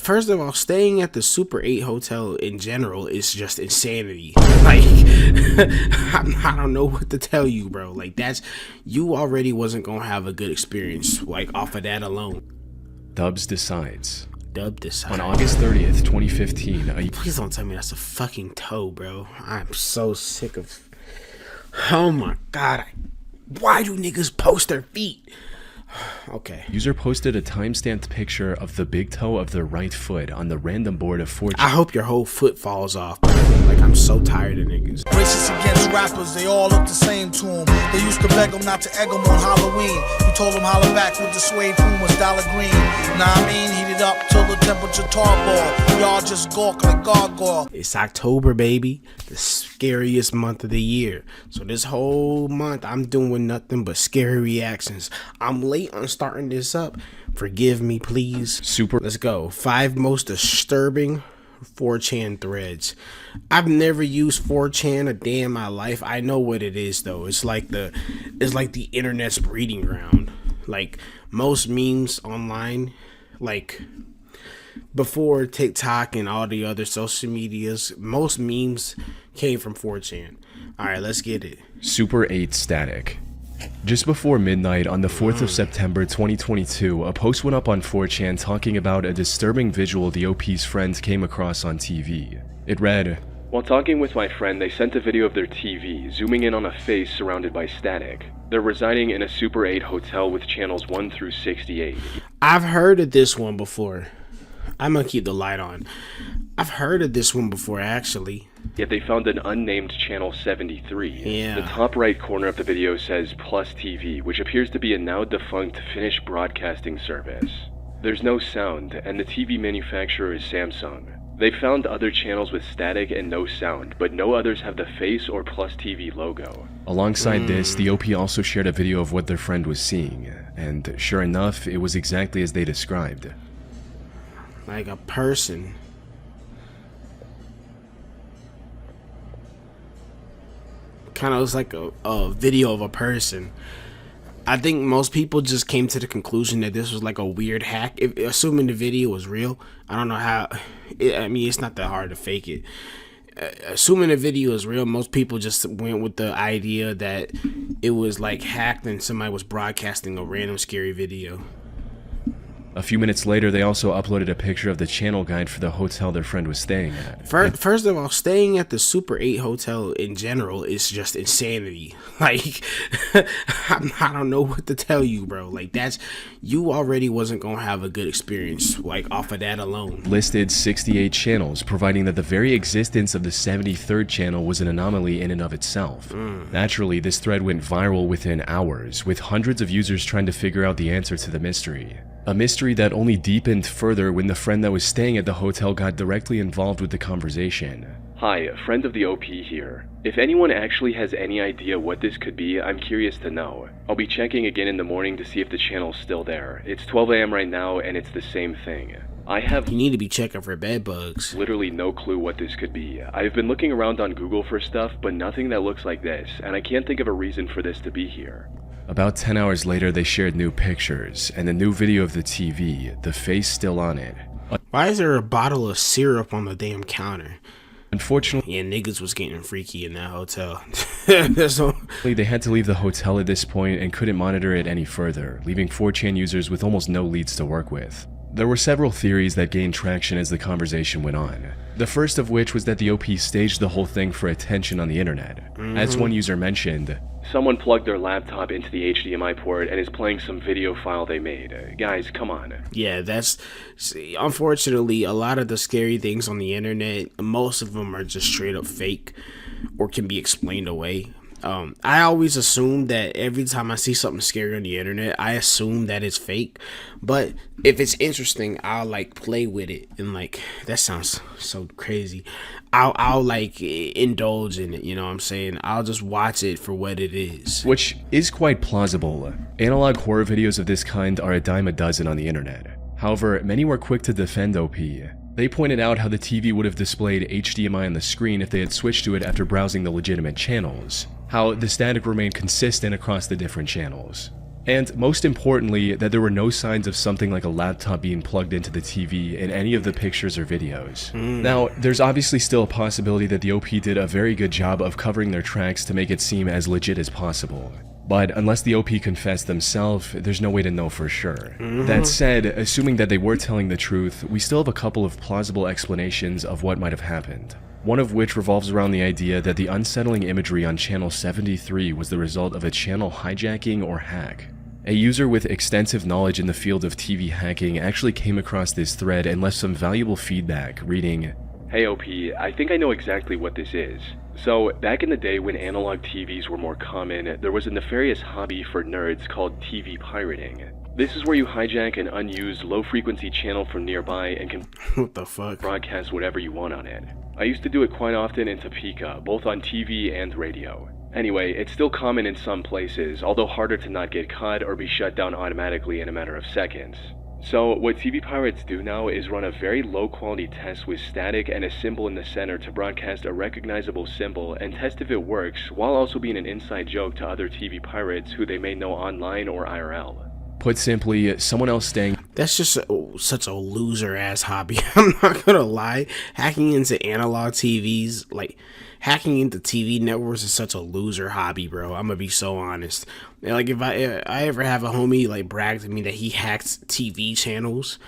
First of all, staying at the Super 8 hotel in general is just insanity. Like, I don't know what to tell you, bro. Like, you already wasn't gonna have a good experience, like, off of that alone. Dubs decides. On On August 30th, 2015, please don't tell me that's a fucking toe, bro. I'm so sick of... Oh my god. Why do niggas post their feet? Okay. User posted a time-stamped picture of the big toe of their right foot on the random board of 4chan. I hope your whole foot falls off, bro. Like, I'm so tired of niggas. Racist against rappers, they all look the same to him. They used to beg him not to egg him on Halloween. He told him holler back with the suede Pumas, dollar green. Nah, I mean, heated up till the temperature tarball. Y'all just gawk like gargoyle. It's October, baby. The scariest month of the year. So this whole month, I'm doing nothing but scary reactions. I'm late on starting this up. Forgive me, please. Let's go. 5 most disturbing 4chan threads. I've never used 4chan a day in my life. I know what it is though. It's like the internet's breeding ground. Like most memes online, like before TikTok and all the other social medias, most memes came from 4chan. All right, let's get it. Super 8 static. Just before midnight on the 4th of September 2022, a post went up on 4chan talking about a disturbing visual the OP's friends came across on TV. It read, "While talking with my friend, they sent a video of their TV, zooming in on a face surrounded by static. They're residing in a Super 8 hotel with channels 1 through 68. I've heard of this one before. I'm gonna keep the light on. I've heard of this one before, actually. Yet they found an unnamed channel 73. Yeah. The top right corner of the video says Plus TV, which appears to be a now defunct Finnish broadcasting service. There's no sound, and the TV manufacturer is Samsung. They found other channels with static and no sound, but no others have the face or Plus TV logo." Alongside this, the OP also shared a video of what their friend was seeing, and sure enough, it was exactly as they described. Like a person. Kind of looks like a video of a person. I think most people just came to the conclusion that this was like a weird hack, assuming the video was real. I don't know how. I mean, it's not that hard to fake it. Assuming the video is real, most people just went with the idea that it was like hacked and somebody was broadcasting a random scary video. A few minutes later, they also uploaded a picture of the channel guide for the hotel their friend was staying at. First of all, staying at the Super 8 hotel in general is just insanity. Like, I don't know what to tell you, bro. Like, you already wasn't gonna have a good experience, like, off of that alone. Listed 68 channels, providing that the very existence of the 73rd channel was an anomaly in and of itself. Naturally, this thread went viral within hours, with hundreds of users trying to figure out the answer to the mystery. A mystery that only deepened further when the friend that was staying at the hotel got directly involved with the conversation. "Hi, a friend of the OP here. If anyone actually has any idea what this could be, I'm curious to know. I'll be checking again in the morning to see if the channel's still there. It's 12 AM right now and it's the same thing. I have You need to be checking for bed bugs. Literally no clue what this could be. I've been looking around on Google for stuff, but nothing that looks like this, and I can't think of a reason for this to be here." About 10 hours later, they shared new pictures, and a new video of the TV, the face still on it. Why is there a bottle of syrup on the damn counter? Unfortunately, Yeah, niggas was getting freaky in that hotel. they had to leave the hotel at this point and couldn't monitor it any further, leaving 4chan users with almost no leads to work with. There were several theories that gained traction as the conversation went on. The first of which was that the OP staged the whole thing for attention on the internet. As one user mentioned, "Someone plugged their laptop into the HDMI port and is playing some video file they made. Guys, come on." Yeah, unfortunately, a lot of the scary things on the internet, most of them are just straight up fake or can be explained away. I always assume that every time I see something scary on the internet, I assume that it's fake. But if it's interesting, I'll like play with it, and like that sounds so crazy. I'll like indulge in it, you know what I'm saying? I'll just watch it for what it is. Which is quite plausible. Analog horror videos of this kind are a dime a dozen on the internet. However, many were quick to defend OP. They pointed out how the TV would have displayed HDMI on the screen if they had switched to it after browsing the legitimate channels, how the static remained consistent across the different channels, And most importantly, that there were no signs of something like a laptop being plugged into the TV in any of the pictures or videos. Now, there's obviously still a possibility that the OP did a very good job of covering their tracks to make it seem as legit as possible. But unless the OP confessed themselves, there's no way to know for sure. That said, assuming that they were telling the truth, we still have a couple of plausible explanations of what might have happened. One of which revolves around the idea that the unsettling imagery on channel 73 was the result of a channel hijacking or hack. A user with extensive knowledge in the field of TV hacking actually came across this thread and left some valuable feedback, reading, "Hey OP, I think I know exactly what this is. So, back in the day when analog TVs were more common, there was a nefarious hobby for nerds called TV pirating. This is where you hijack an unused low-frequency channel from nearby and can What the fuck? broadcast whatever you want on it. I used to do it quite often in Topeka, both on TV and radio. Anyway, it's still common in some places, although harder to not get caught or be shut down automatically in a matter of seconds. So, what TV pirates do now is run a very low-quality test with static and a symbol in the center to broadcast a recognizable symbol and test if it works, while also being an inside joke to other TV pirates who they may know online or IRL. Put simply, someone else staying..." That's just such a loser ass hobby. I'm not gonna lie. Hacking into analog TVs, like hacking into TV networks, is such a loser hobby, bro. I'm gonna be so honest. Like if I ever have a homie like brag to me that he hacks TV channels,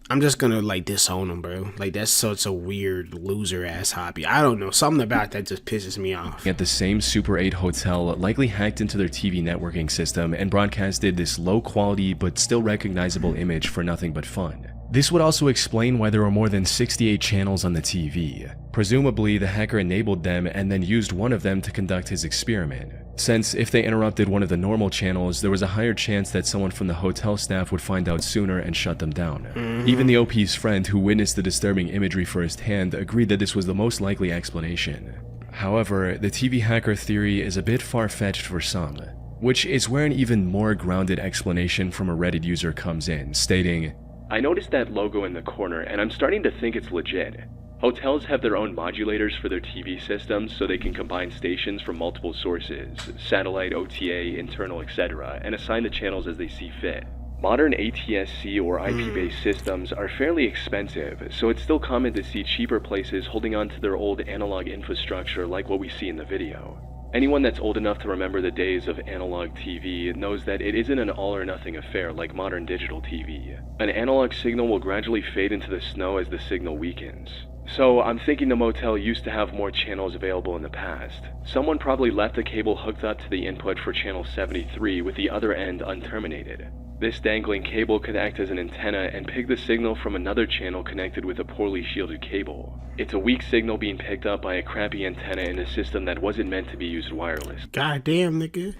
I'm just gonna like disown him, bro. Like that's such a weird loser ass hobby. I don't know, something about that just pisses me off. At the same Super 8 hotel likely hacked into their TV networking system and broadcasted this low quality but still recognizable image for nothing but fun. This would also explain why there were more than 68 channels on the TV. Presumably, the hacker enabled them and then used one of them to conduct his experiment. Since if they interrupted one of the normal channels, there was a higher chance that someone from the hotel staff would find out sooner and shut them down. Even the OP's friend, who witnessed the disturbing imagery firsthand, agreed that this was the most likely explanation. However, the TV hacker theory is a bit far-fetched for some, which is where an even more grounded explanation from a Reddit user comes in, stating, "I noticed that logo in the corner and I'm starting to think it's legit. Hotels have their own modulators for their TV systems so they can combine stations from multiple sources, satellite, OTA, internal, etc., and assign the channels as they see fit. Modern ATSC or IP-based systems are fairly expensive, so it's still common to see cheaper places holding on to their old analog infrastructure like what we see in the video. Anyone that's old enough to remember the days of analog TV knows that it isn't an all-or-nothing affair like modern digital TV. An analog signal will gradually fade into the snow as the signal weakens. So I'm thinking the motel used to have more channels available in the past. Someone probably left the cable hooked up to the input for channel 73 with the other end unterminated. This dangling cable could act as an antenna and pick the signal from another channel connected with a poorly shielded cable. It's a weak signal being picked up by a crappy antenna in a system that wasn't meant to be used wireless. Goddamn, nigga.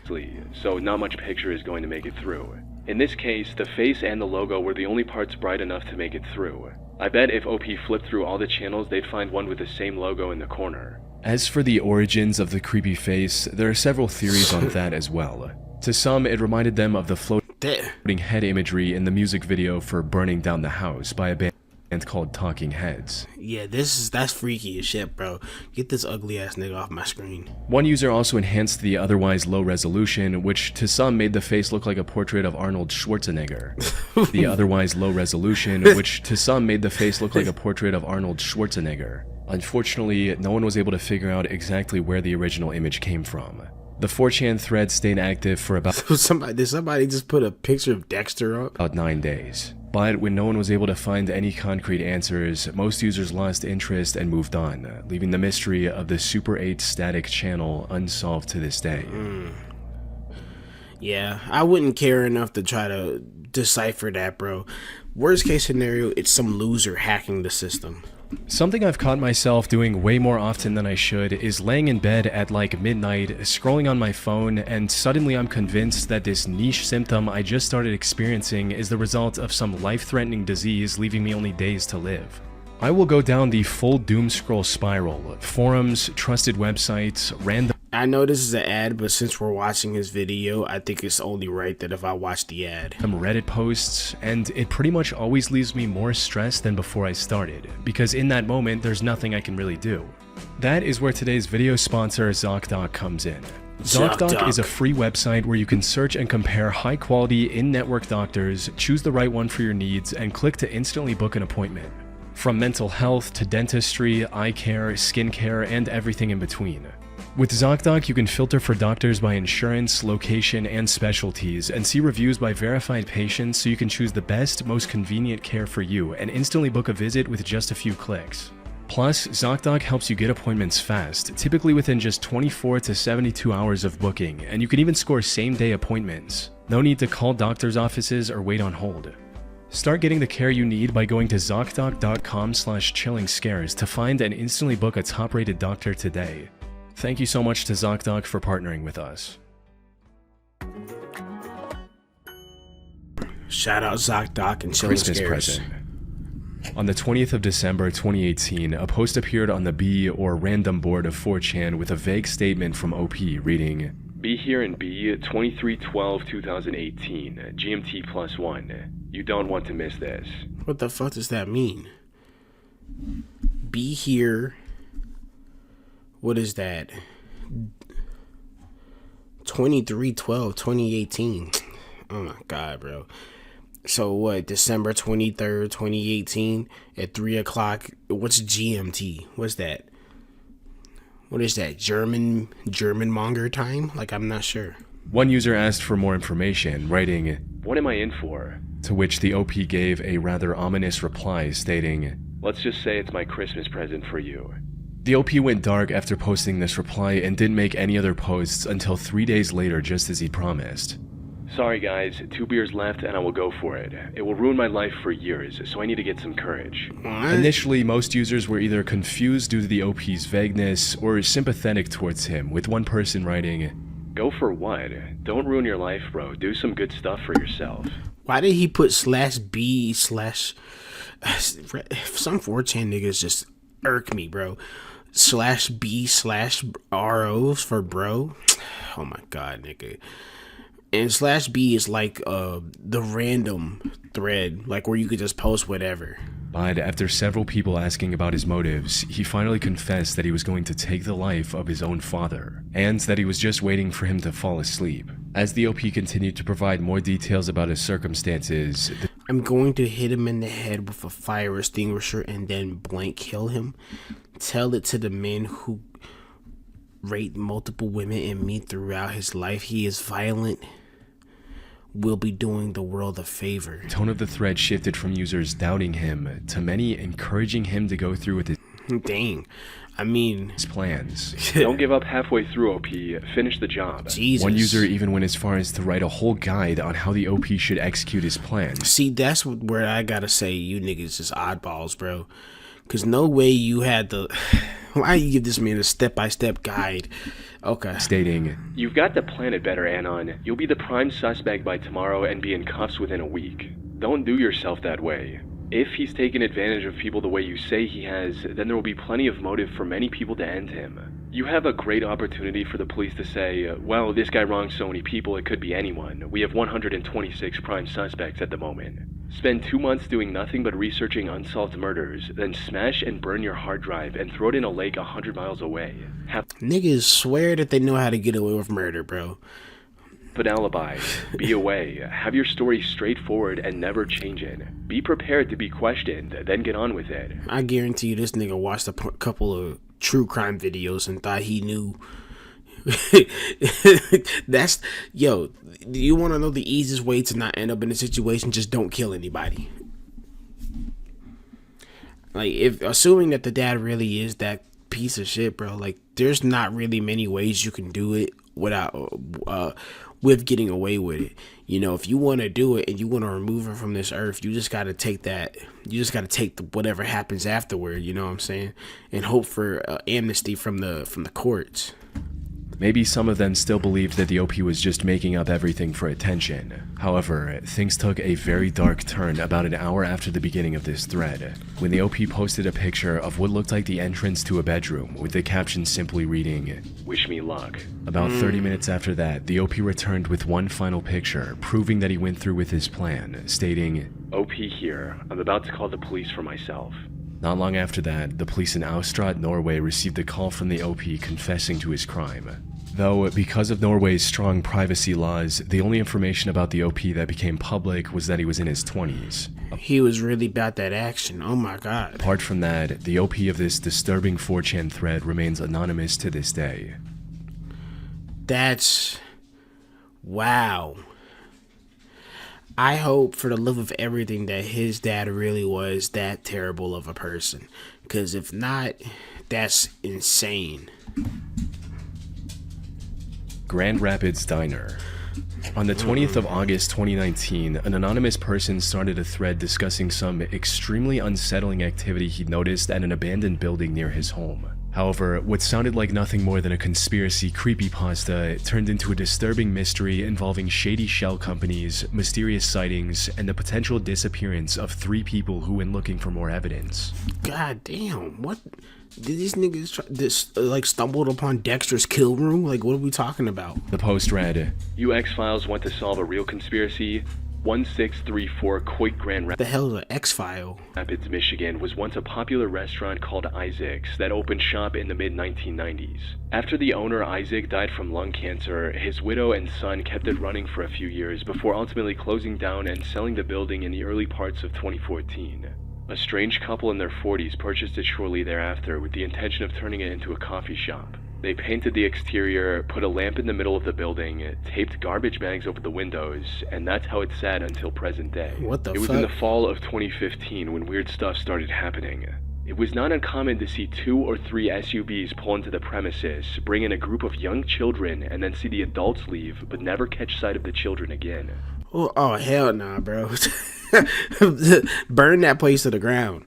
So not much picture is going to make it through. In this case, the face and the logo were the only parts bright enough to make it through. I bet if OP flipped through all the channels, they'd find one with the same logo in the corner. As for the origins of the creepy face, there are several theories on that as well. To some, it reminded them of the floating head imagery in the music video for Burning Down the House by a band called Talking Heads. Yeah, that's freaky as shit, bro. Get this ugly ass nigga off my screen. One user also enhanced the otherwise low resolution, which to some made the face look like a portrait of Arnold Schwarzenegger. The otherwise low resolution, which to some made the face look like a portrait of Arnold Schwarzenegger. Unfortunately, no one was able to figure out exactly where the original image came from. The 4chan thread stayed active for about Did somebody just put a picture of Dexter up? About 9 days. But when no one was able to find any concrete answers, most users lost interest and moved on, leaving the mystery of the Super 8 static channel unsolved to this day. Yeah, I wouldn't care enough to try to decipher that, bro. Worst case scenario, it's some loser hacking the system. Something I've caught myself doing way more often than I should is laying in bed at like midnight, scrolling on my phone, and suddenly I'm convinced that this niche symptom I just started experiencing is the result of some life-threatening disease leaving me only days to live. I will go down the full doom scroll spiral, forums, trusted websites, random... I know this is an ad, but since we're watching his video, I think it's only right that if I watch the ad. Reddit posts, and it pretty much always leaves me more stressed than before I started, because in that moment, there's nothing I can really do. That is where today's video sponsor, ZocDoc, comes in. ZocDoc is a free website where you can search and compare high-quality in-network doctors, choose the right one for your needs, and click to instantly book an appointment. From mental health to dentistry, eye care, skin care, and everything in between. With ZocDoc, you can filter for doctors by insurance, location, and specialties, and see reviews by verified patients so you can choose the best, most convenient care for you and instantly book a visit with just a few clicks. Plus, ZocDoc helps you get appointments fast, typically within just 24 to 72 hours of booking, and you can even score same-day appointments. No need to call doctors' offices or wait on hold. Start getting the care you need by going to ZocDoc.com/chillingscares to find and instantly book a top-rated doctor today. Thank you so much to ZocDoc for partnering with us. Shout out ZocDoc and Chilling Christmas Scares. present. On the 20th of December 2018, a post appeared on the B or random board of 4chan with a vague statement from OP reading, "Be here in B 23/12/2018, GMT +1. You don't want to miss this." What the fuck does that mean? Be here. What is that? 23/12/2018. Oh my god, bro. So what, December 23rd, 2018 at 3 o'clock? What's GMT? What's that? What is that? German monger time? Like, I'm not sure. One user asked for more information, writing, "What am I in for?" To which the OP gave a rather ominous reply stating, "Let's just say it's my Christmas present for you." The OP went dark after posting this reply and didn't make any other posts until 3 days later, just as he promised. "Sorry guys, 2 beers left and I will go for it. It will ruin my life for years, so I need to get some courage." What? Initially, most users were either confused due to the OP's vagueness or sympathetic towards him, with one person writing, "Go for what? Don't ruin your life, bro. Do some good stuff for yourself." Why did he put /B/ some 4chan niggas just irk me, bro. /B/ROs for bro. Oh my god, nigga. And /B is like the random thread, like where you could just post whatever. But after several people asking about his motives, he finally confessed that he was going to take the life of his own father, and that he was just waiting for him to fall asleep. As the OP continued to provide more details about his circumstances, "I'm going to hit him in the head with a fire extinguisher and then blank kill him. Tell it to the man who raped multiple women and me throughout his life. He is violent. Will be doing the world a favor." the tone of the thread shifted from users doubting him to many encouraging him to go through with his Dang. I mean, plans. "Don't give up halfway through, OP. Finish the job." Jesus. One user even went as far as to write a whole guide on how the OP should execute his plans. See, that's where I gotta say you niggas is oddballs, bro. Cause no way you had the... Why you give this man a step-by-step guide? Okay. Stating, "You've got to plan it better, Anon. You'll be the prime suspect by tomorrow and be in cuffs within a week. Don't do yourself that way. If he's taken advantage of people the way you say he has, then there will be plenty of motive for many people to end him. You have a great opportunity for the police to say, well, this guy wronged so many people, it could be anyone. We have 126 prime suspects at the moment. Spend 2 months doing nothing but researching unsolved murders, then smash and burn your hard drive and throw it in a lake 100 miles away. Have Niggas swear that they know how to get away with murder, bro. an alibi. Be away. Have your story straightforward and never change it. Be prepared to be questioned, then get on with it." I guarantee you this nigga watched a couple of true crime videos and thought he knew. That's... Yo, do you want to know the easiest way to not end up in a situation? Just don't kill anybody. Like, if assuming that the dad really is that piece of shit, bro, like, there's not really many ways you can do it without with getting away with it. You know, if you want to do it and you want to remove her from this earth, you just got to take that. You just got to take whatever happens afterward, you know what I'm saying, and hope for amnesty from the courts. Maybe some of them still believed that the OP was just making up everything for attention. However, things took a very dark turn about an hour after the beginning of this thread, when the OP posted a picture of what looked like the entrance to a bedroom, with the caption simply reading, "Wish me luck." About 30 minutes after that, the OP returned with one final picture, proving that he went through with his plan, stating, "OP here. I'm about to call the police for myself." Not long after that, the police in Austrad, Norway received a call from the OP confessing to his crime. Though, because of Norway's strong privacy laws, the only information about the OP that became public was that he was in his 20s. He was really about that action. Oh my god. Apart from that, the OP of this disturbing 4chan thread remains anonymous to this day. That's... wow. I hope for the love of everything that his dad really was that terrible of a person. Because if not, that's insane. Grand Rapids Diner. On the 20th of August 2019, an anonymous person started a thread discussing some extremely unsettling activity he'd noticed at an abandoned building near his home. However, what sounded like nothing more than a conspiracy creepypasta turned into a disturbing mystery involving shady shell companies, mysterious sightings, and the potential disappearance of 3 people who went looking for more evidence. God damn, what? Did these niggas stumbled upon Dexter's kill room? Like, what are we talking about? The post read, "You X-Files want to solve a real conspiracy? 1634 Coit Grand The hell is an X-File? Rapids, Michigan was once a popular restaurant called Isaac's that opened shop in the mid-1990s. After the owner Isaac died from lung cancer, his widow and son kept it running for a few years before ultimately closing down and selling the building in the early parts of 2014. A strange couple in their 40s purchased it shortly thereafter with the intention of turning it into a coffee shop. They painted the exterior, put a lamp in the middle of the building, taped garbage bags over the windows, and that's how it sat until present day. What the fuck? It was in the fall of 2015 when weird stuff started happening. It was not uncommon to see 2 or 3 SUVs pull into the premises, bring in a group of young children, and then see the adults leave, but never catch sight of the children again. Oh hell nah, bro. Burn that place to the ground.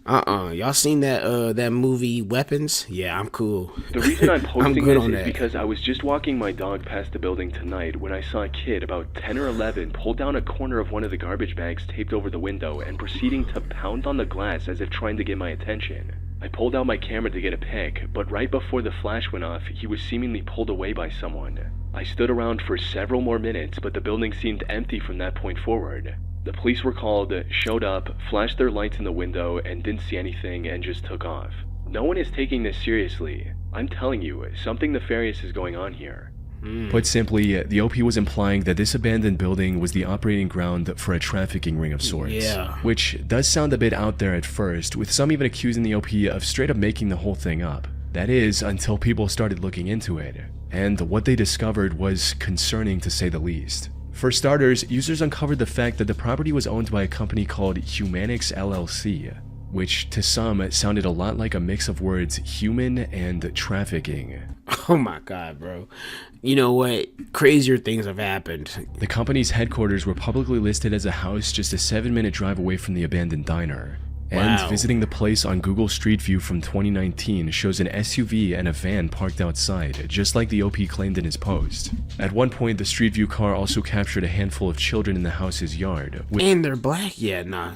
Y'all seen that movie Weapons? Yeah, I'm cool. The reason I'm posting this is that. because I was just walking my dog past the building tonight when I saw a kid about 10 or 11 pull down a corner of one of the garbage bags taped over the window and proceeding to pound on the glass as if trying to get my attention. I pulled out my camera to get a pic, but right before the flash went off, he was seemingly pulled away by someone. I stood around for several more minutes, but the building seemed empty from that point forward. The police were called, showed up, flashed their lights in the window, and didn't see anything and just took off. No one is taking this seriously. I'm telling you, something nefarious is going on here. Put simply, the OP was implying that this abandoned building was the operating ground for a trafficking ring of sorts. Yeah. Which does sound a bit out there at first, with some even accusing the OP of straight up making the whole thing up. That is, until people started looking into it. And what they discovered was concerning to say the least. For starters, users uncovered the fact that the property was owned by a company called Humanix LLC, which to some sounded a lot like a mix of words human and trafficking. Oh my god, bro. You know what? Crazier things have happened. The company's headquarters were publicly listed as a house just a 7-minute drive away from the abandoned diner. And Wow. visiting the place on Google Street View from 2019 shows an SUV and a van parked outside, just like the OP claimed in his post. At one point, the Street View car also captured a handful of children in the house's yard, And they're black? Yeah, nah.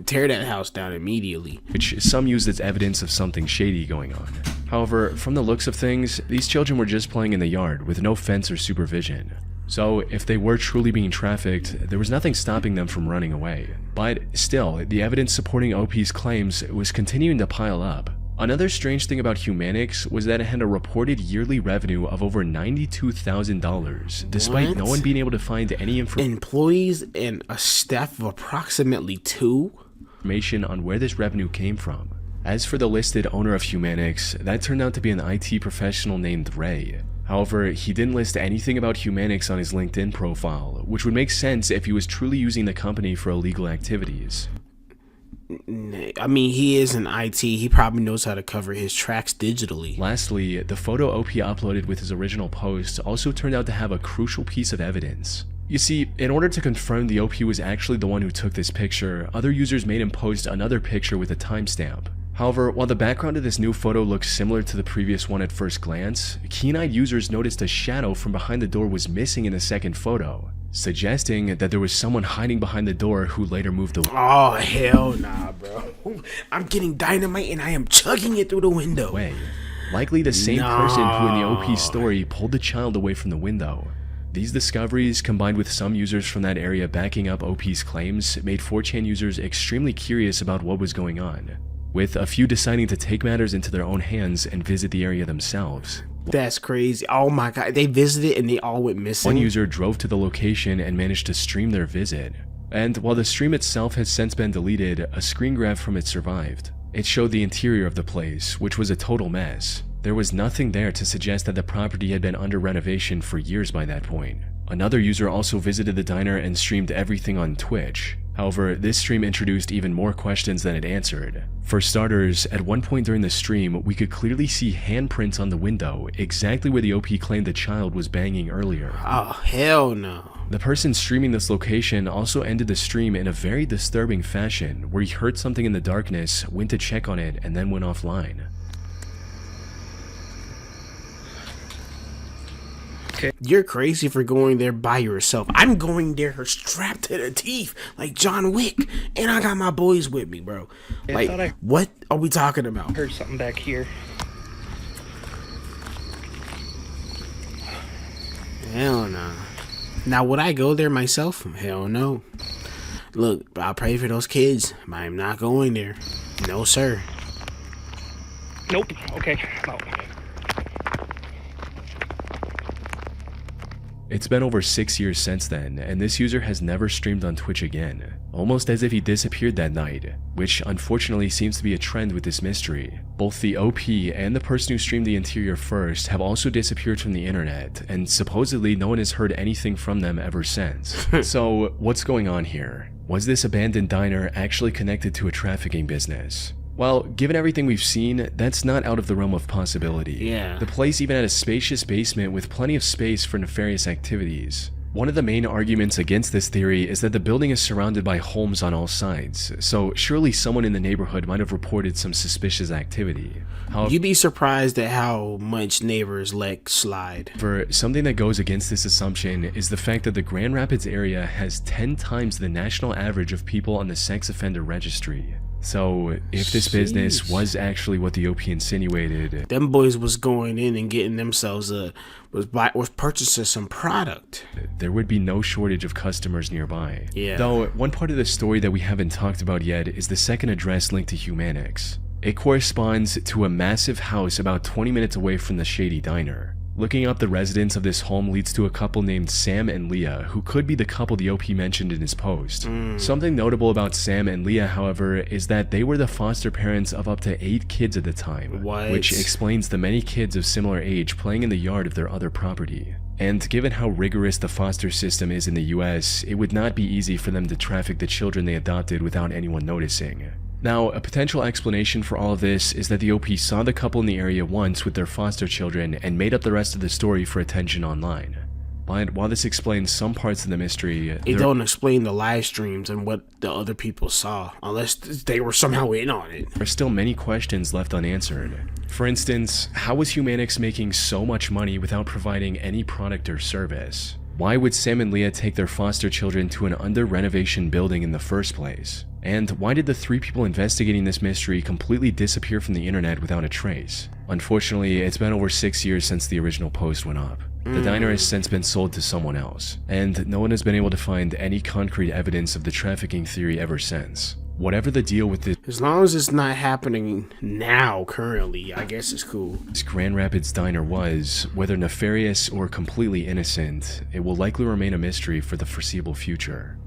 Tear that house down immediately. which some used as evidence of something shady going on. However, from the looks of things, these children were just playing in the yard with no fence or supervision. So, if they were truly being trafficked, there was nothing stopping them from running away. But still, the evidence supporting OP's claims was continuing to pile up. Another strange thing about Humanix was that it had a reported yearly revenue of over $92,000, despite What? no one being able to find any Employees and a staff of approximately 2? information on where this revenue came from. As for the listed owner of Humanix, that turned out to be an IT professional named Ray. However, he didn't list anything about Humanix on his LinkedIn profile, which would make sense if he was truly using the company for illegal activities. I mean, he is in IT. He probably knows how to cover his tracks digitally. Lastly, the photo OP uploaded with his original post also turned out to have a crucial piece of evidence. You see, in order to confirm the OP was actually the one who took this picture, other users made him post another picture with a timestamp. However, while the background of this new photo looks similar to the previous one at first glance, keen-eyed users noticed a shadow from behind the door was missing in the second photo, suggesting that there was someone hiding behind the door who later moved away. Oh, hell nah, bro. I'm getting dynamite and I am chugging it through the window. Likely the same person who in the OP story pulled the child away from the window. These discoveries, combined with some users from that area backing up OP's claims, made 4chan users extremely curious about what was going on. with a few deciding to take matters into their own hands and visit the area themselves. That's crazy. Oh my god, they visited and they all went missing. One user drove to the location and managed to stream their visit. And while the stream itself has since been deleted, a screen grab from it survived. It showed the interior of the place, which was a total mess. There was nothing there to suggest that the property had been under renovation for years by that point. Another user also visited the diner and streamed everything on Twitch. However, this stream introduced even more questions than it answered. For starters, at one point during the stream, we could clearly see handprints on the window, exactly where the OP claimed the child was banging earlier. Oh, hell no. The person streaming this location also ended the stream in a very disturbing fashion, where he heard something in the darkness, went to check on it, and then went offline. You're crazy for going there by yourself. I'm going there strapped to the teeth like John Wick, and I got my boys with me, bro. Yeah, like, what are we talking about? Heard something back here. Hell no. Now, would I go there myself? Hell no. Look, I'll pray for those kids, but I'm not going there. No, sir. Nope. Okay. No. It's been over 6 years since then, and this user has never streamed on Twitch again, almost as if he disappeared that night, which unfortunately seems to be a trend with this mystery. Both the OP and the person who streamed the interior first have also disappeared from the internet, and supposedly no one has heard anything from them ever since. So, what's going on here? Was this abandoned diner actually connected to a trafficking business? Well, given everything we've seen, that's not out of the realm of possibility. Yeah. The place even had a spacious basement with plenty of space for nefarious activities. One of the main arguments against this theory is that the building is surrounded by homes on all sides, so surely someone in the neighborhood might have reported some suspicious activity. However, You'd be surprised at how much neighbors let slide. something that goes against this assumption is the fact that the Grand Rapids area has 10 times the national average of people on the sex offender registry. So, if this business was actually what the OP insinuated, Them boys was going in and getting themselves was purchasing some product. there would be no shortage of customers nearby. Yeah. Though, one part of the story that we haven't talked about yet is the second address linked to Humanix. It corresponds to a massive house about 20 minutes away from the shady diner. Looking up the residence of this home leads to a couple named Sam and Leah, who could be the couple the OP mentioned in his post. Something notable about Sam and Leah, however, is that they were the foster parents of up to 8 kids at the time, What? which explains the many kids of similar age playing in the yard of their other property. And given how rigorous the foster system is in the US, it would not be easy for them to traffic the children they adopted without anyone noticing. Now, a potential explanation for all of this is that the OP saw the couple in the area once with their foster children and made up the rest of the story for attention online. But while this explains some parts of the mystery, It don't explain the live streams and what the other people saw, unless they were somehow in on it. there are still many questions left unanswered. For instance, how was Humanix making so much money without providing any product or service? Why would Sam and Leah take their foster children to an under-renovation building in the first place? And why did the 3 people investigating this mystery completely disappear from the internet without a trace? Unfortunately, it's been over 6 years since the original post went up. The diner has since been sold to someone else, and no one has been able to find any concrete evidence of the trafficking theory ever since. Whatever the deal with As long as it's not happening now, currently, I guess it's cool. this Grand Rapids diner was, whether nefarious or completely innocent, it will likely remain a mystery for the foreseeable future.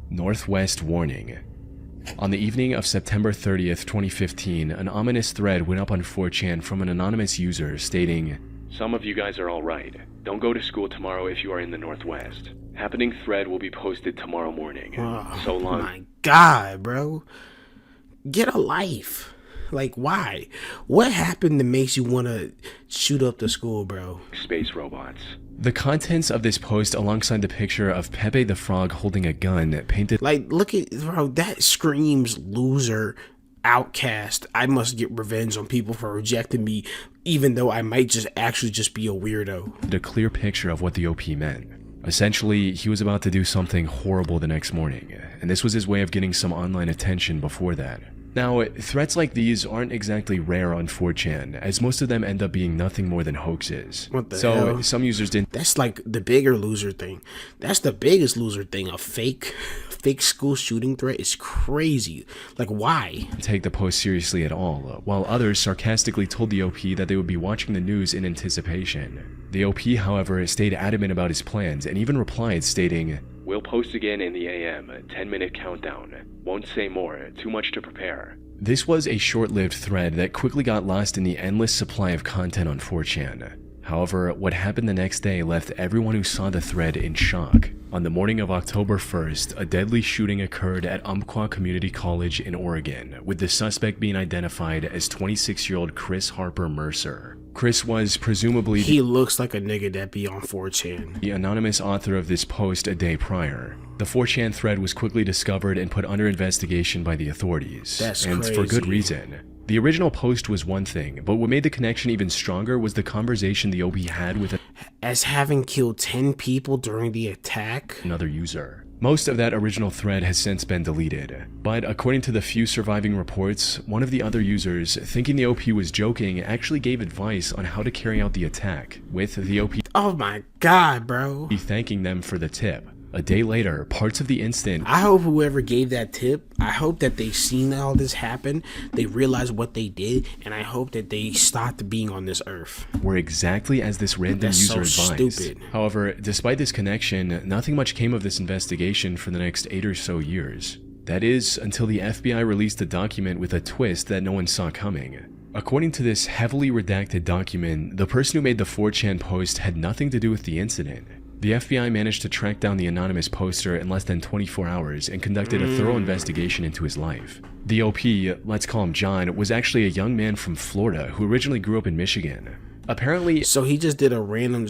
Northwest warning. On the evening of September 30th, 2015, an ominous thread went up on 4chan from an anonymous user stating, "Some of you guys are alright. Don't go to school tomorrow if you are in the Northwest. Happening thread will be posted tomorrow morning. So long." My God, bro. Get a life. Like, why? What happened that makes you want to shoot up the school, bro? Space robots. The contents of this post alongside the picture of Pepe the Frog holding a gun painted Like, look at, bro, that screams loser, outcast. I must get revenge on people for rejecting me, even though I might just actually just be a weirdo. a clear picture of what the OP meant. Essentially, he was about to do something horrible the next morning, and this was his way of getting some online attention before that. Now, threats like these aren't exactly rare on 4chan, as most of them end up being nothing more than hoaxes. What the so hell? Some users didn't That's like the bigger loser thing. That's the biggest loser thing. A fake school shooting threat is crazy. Like, why? take the post seriously at all, while others sarcastically told the OP that they would be watching the news in anticipation. The OP, however, stayed adamant about his plans and even replied stating, "We'll post again in the AM, 10-minute countdown. Won't say more, too much to prepare." This was a short-lived thread that quickly got lost in the endless supply of content on 4chan. However, what happened the next day left everyone who saw the thread in shock. On the morning of October 1st, a deadly shooting occurred at Umpqua Community College in Oregon, with the suspect being identified as 26-year-old Chris Harper Mercer. Chris was presumably He looks like a nigga that be on 4chan. the anonymous author of this post a day prior. The 4chan thread was quickly discovered and put under investigation by the authorities. That's and for good crazy. reason. The original post was one thing, but what made the connection even stronger was the conversation the OP had with As having killed 10 people during the attack. another user. Most of that original thread has since been deleted, but according to the few surviving reports, one of the other users, thinking the OP was joking, actually gave advice on how to carry out the attack, with the OP Oh my god, bro. thanking them for the tip. A day later, parts of the incident I hope whoever gave that tip, I hope that they seen all this happen, they realized what they did, and I hope that they stopped being on this earth. were exactly as this random That's user so advised. stupid. However, despite this connection, nothing much came of this investigation for the next 8 or so years. That is, until the FBI released a document with a twist that no one saw coming. According to this heavily redacted document, the person who made the 4chan post had nothing to do with the incident. The FBI managed to track down the anonymous poster in less than 24 hours and conducted a thorough investigation into his life. The OP, let's call him John, was actually a young man from Florida who originally grew up in Michigan. Apparently, So he just did a random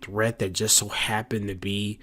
threat that just so happened to be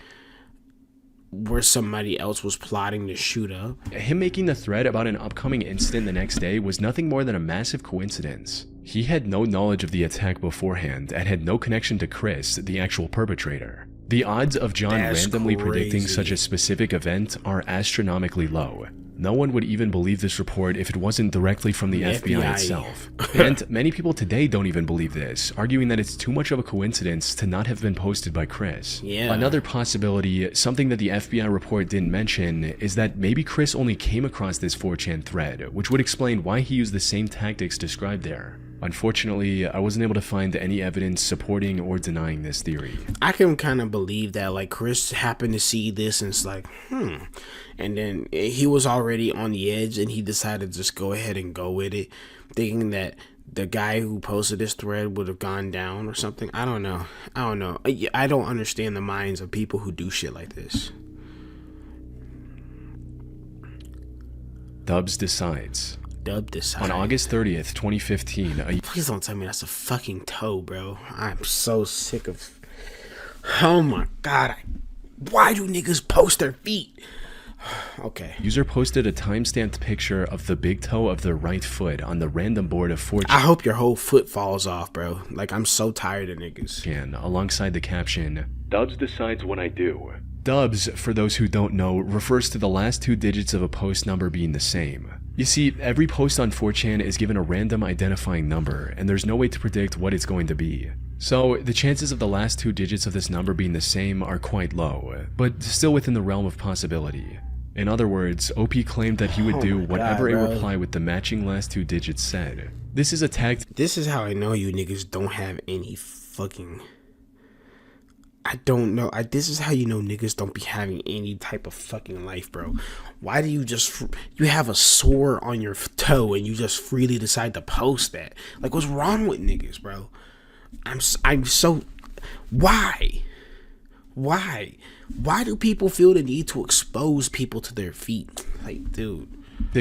where somebody else was plotting to shoot up. him making the thread about an upcoming incident the next day was nothing more than a massive coincidence. He had no knowledge of the attack beforehand and had no connection to Chris, the actual perpetrator. The odds of John That's randomly predicting crazy. such a specific event are astronomically low. No one would even believe this report if it wasn't directly from the FBI itself. And many people today don't even believe this, arguing that it's too much of a coincidence to not have been posted by Chris. Yeah. Another possibility, something that the FBI report didn't mention, is that maybe Chris only came across this 4chan thread, which would explain why he used the same tactics described there. Unfortunately, I wasn't able to find any evidence supporting or denying this theory. I can kind of believe that, like, Chris happened to see this and it's like, and then he was already on the edge and he decided to just go ahead and go with it, thinking that the guy who posted this thread would have gone down or something. I don't know. I don't understand the minds of people who do shit like this. Dubs decides. Dub this On August 30th, 2015, Please don't tell me that's a fucking toe, bro. I'm so sick of. Oh my god. Why do niggas post their feet? Okay. user posted a time-stamped picture of the big toe of their right foot on the random board of 4chan. I hope your whole foot falls off, bro. Like, I'm so tired of niggas. Alongside the caption, "Dubs decides what I do." Dubs, for those who don't know, refers to the last 2 digits of a post number being the same. You see, every post on 4chan is given a random identifying number, and there's no way to predict what it's going to be. So, the chances of the last 2 digits of this number being the same are quite low, but still within the realm of possibility. In other words, OP claimed that he would do my whatever God, a bro. reply with the matching last 2 digits said. This is a tactic. This is how I know you niggas don't have any fucking. I don't know. This is how you know niggas don't be having any type of fucking life, bro. Why do you just you have a sore on your toe and you just freely decide to post that? Like, what's wrong with niggas, bro? I'm so. Why do people feel the need to expose people to their feet? Like, dude.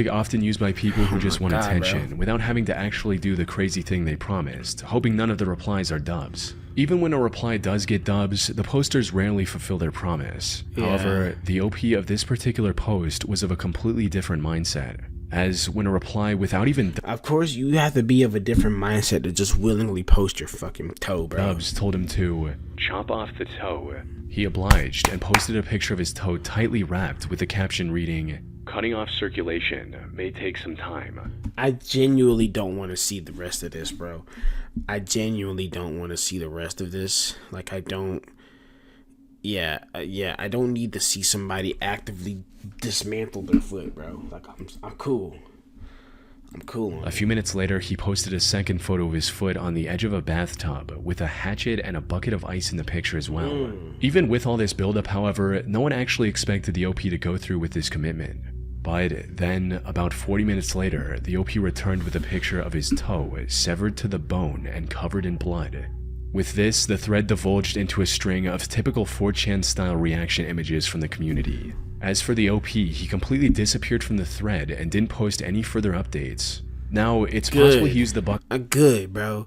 Often used by people who just want God, attention, bro. without having to actually do the crazy thing they promised, hoping none of the replies are dubs. Even when a reply does get dubs, the posters rarely fulfill their promise. Yeah. However, the OP of this particular post was of a completely different mindset, as when a reply without even Of course, you have to be of a different mindset to just willingly post your fucking toe, bro. dubs told him to chop off the toe, he obliged and posted a picture of his toe tightly wrapped with the caption reading, Cutting off circulation may take some time. I genuinely don't want to see the rest of this, bro. I genuinely don't want to see the rest of this. Like, I don't. Yeah, I don't need to see somebody actively dismantle their foot, bro. Like, I'm cool. I'm cool on A few minutes later, he posted a second photo of his foot on the edge of a bathtub with a hatchet and a bucket of ice in the picture as well. Even with all this buildup, however, no one actually expected the OP to go through with this commitment. But then, about 40 minutes later, the OP returned with a picture of his toe severed to the bone and covered in blood. With this, the thread divulged into a string of typical 4chan-style reaction images from the community. As for the OP, he completely disappeared from the thread and didn't post any further updates. Now, it's possible he used the bucket. Good, bro.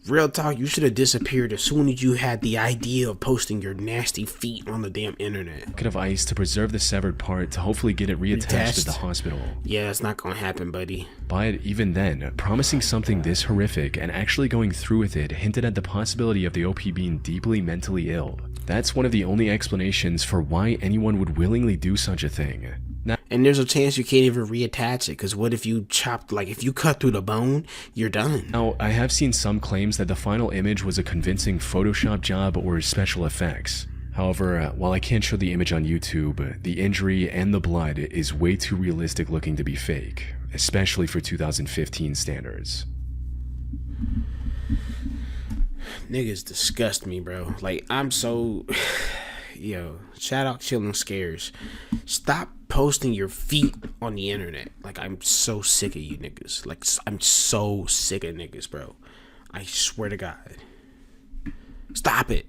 Real talk, you should have disappeared as soon as you had the idea of posting your nasty feet on the damn internet. Of ice to preserve the severed part to hopefully get it reattached at the hospital. Yeah, that's not gonna happen, buddy. But even then, promising something this horrific and actually going through with it hinted at the possibility of the OP being deeply mentally ill. That's one of the only explanations for why anyone would willingly do such a thing. And there's a chance you can't even reattach it, because what if you chopped, like if you cut through the bone, you're done. Now, I have seen some claims that the final image was a convincing Photoshop job or special effects. However, while I can't show the image on YouTube, the injury and the blood is way too realistic looking to be fake, especially for 2015 standards. Niggas disgust me, bro. Like, I'm so... Yo, shout out Chillin' Scares. Stop posting your feet on the internet. Like, I'm so sick of you niggas. Like, I'm so sick of niggas, bro. I swear to God. Stop it.